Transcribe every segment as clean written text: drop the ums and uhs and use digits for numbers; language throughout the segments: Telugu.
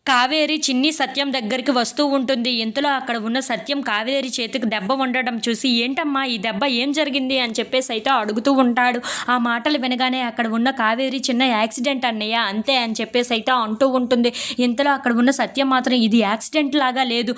కావేరి చిన్ని సత్యం దగ్గరికి వస్తూ ఉంటుంది. ఇంతలో అక్కడ ఉన్న సత్యం కావేరి చేతికి దెబ్బ ఉండడం చూసి, ఏంటమ్మా ఈ దెబ్బ, ఏం జరిగింది అని చెప్పేసి అయితే అడుగుతూ ఉంటాడు. ఆ మాటలు వినగానే అక్కడ ఉన్న కావేరి, చిన్న యాక్సిడెంట్ అన్నయ్య అంతే అని చెప్పేసి అయితే అంటూ ఉంటుంది. ఇంతలో అక్కడ ఉన్న సత్యం మాత్రం, ఇది యాక్సిడెంట్ లాగా లేదు,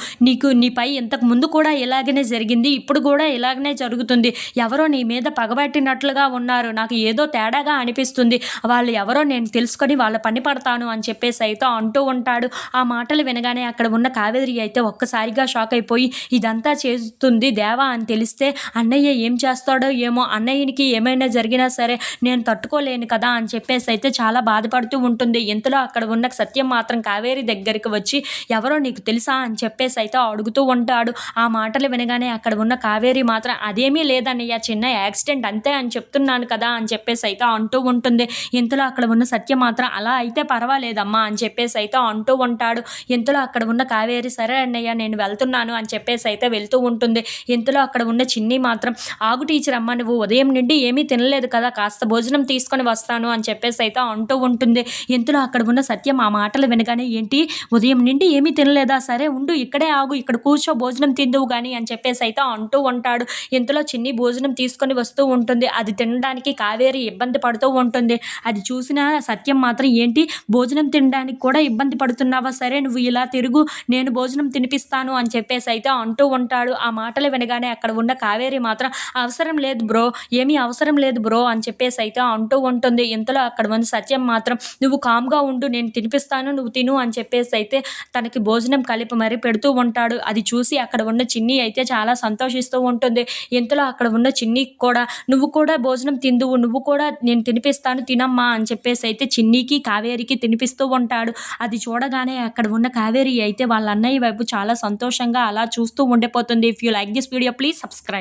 నీపై ఇంతకు ముందు కూడా ఇలాగనే జరిగింది, ఇప్పుడు కూడా ఇలాగనే జరుగుతుంది, ఎవరో నీ మీద పగబట్టినట్లుగా ఉన్నారు, నాకు ఏదో తేడాగా అనిపిస్తుంది, వాళ్ళు ఎవరో నేను తెలుసుకొని వాళ్ళ పని పడతాను అని చెప్పేసి అయితే అంటూ ఉంటాడు. ఆ మాటలు వినగానే అక్కడ ఉన్న కావేరి అయితే ఒక్కసారిగా షాక్ అయిపోయి, ఇదంతా చేస్తుంది దేవా అని తెలిస్తే అన్నయ్య ఏం చేస్తాడో ఏమో, అన్నయ్యనికి ఏమైనా జరిగినా సరే నేను తట్టుకోలేను కదా అని చెప్పేసి అయితే చాలా బాధపడుతూ ఉంటుంది. ఇంతలో అక్కడ ఉన్న సత్యం మాత్రం కావేరి దగ్గరికి వచ్చి, ఎవరో నీకు తెలుసా అని చెప్పేసి అయితే అడుగుతూ ఉంటాడు. ఆ మాటలు వినగానే అక్కడ ఉన్న కావేరి మాత్రం, అదేమీ లేదన్నయ్య, చిన్న యాక్సిడెంట్ అంతే అని చెప్తున్నాను కదా అని చెప్పేసి అయితే అంటూ ఉంటుంది. ఇంతలో అక్కడ ఉన్న సత్యం మాత్రం, అలా అయితే పర్వాలేదమ్మా అని చెప్పేసి అయితే అంటూ ఉంటాడు. ఇంతలో అక్కడ ఉన్న కావేరి, సరే అన్నయ్య నేను వెళ్తున్నాను అని చెప్పేసి అయితే వెళ్తూ ఉంటుంది. ఇంతలో అక్కడ ఉన్న చిన్ని మాత్రం, ఆగు టీచర్ అమ్మ, నువ్వు ఉదయం నుండి ఏమీ తినలేదు కదా, కాస్త భోజనం తీసుకొని వస్తాను అని చెప్పేసి అయితే అంటూ ఉంటుంది. ఇంతలో అక్కడ ఉన్న సత్యం ఆ మాటలు వినగానే, ఏంటి ఉదయం నుండి ఏమీ తినలేదా, సరే ఉండు ఇక్కడే ఆగు, ఇక్కడ కూర్చో భోజనం తిందువు కానీ అని చెప్పేసి అయితే అంటూ ఉంటాడు. ఇంతలో చిన్ని భోజనం తీసుకొని వస్తూ ఉంటుంది. అది తినడానికి కావేరి ఇబ్బంది పడుతూ ఉంటుంది. అది చూసిన సత్యం మాత్రం, ఏంటి భోజనం తినడానికి కూడా ఇబ్బంది పడుతున్నావా, సరే నువ్వు ఇలా తిరుగు, నేను భోజనం తినిపిస్తాను అని చెప్పేసి అయితే అంటూ ఉంటాడు. ఆ మాటలు వినగానే అక్కడ ఉన్న కావేరి మాత్రం, అవసరం లేదు బ్రో, ఏమీ అవసరం లేదు బ్రో అని చెప్పేసి అయితే అంటూ ఉంటుంది. ఇంతలో అక్కడ ఉన్న సత్యం మాత్రం, నువ్వు కామ్గా ఉండు, నేను తినిపిస్తాను, నువ్వు తిను అని చెప్పేసి అయితే తనకి భోజనం కలిపి మరీ పెడుతూ ఉంటాడు. అది చూసి అక్కడ ఉన్న చిన్ని అయితే చాలా సంతోషిస్తూ ఉంటుంది. ఇంతలో అక్కడ ఉన్న చిన్నికి కూడా, నువ్వు కూడా భోజనం తిందువు, నువ్వు కూడా నేను తినిపిస్తాను తినమ్మా అని చెప్పేసి అయితే చిన్నికి కావేరికి తినిపిస్తూ ఉంటాడు. అది చూడగానే అక్కడ ఉన్న కావేరి అయితే వాళ్ళ అన్నయ్య వైపు చాలా సంతోషంగా అలా చూస్తూ ఉండిపోతుంది. If you like this video please subscribe.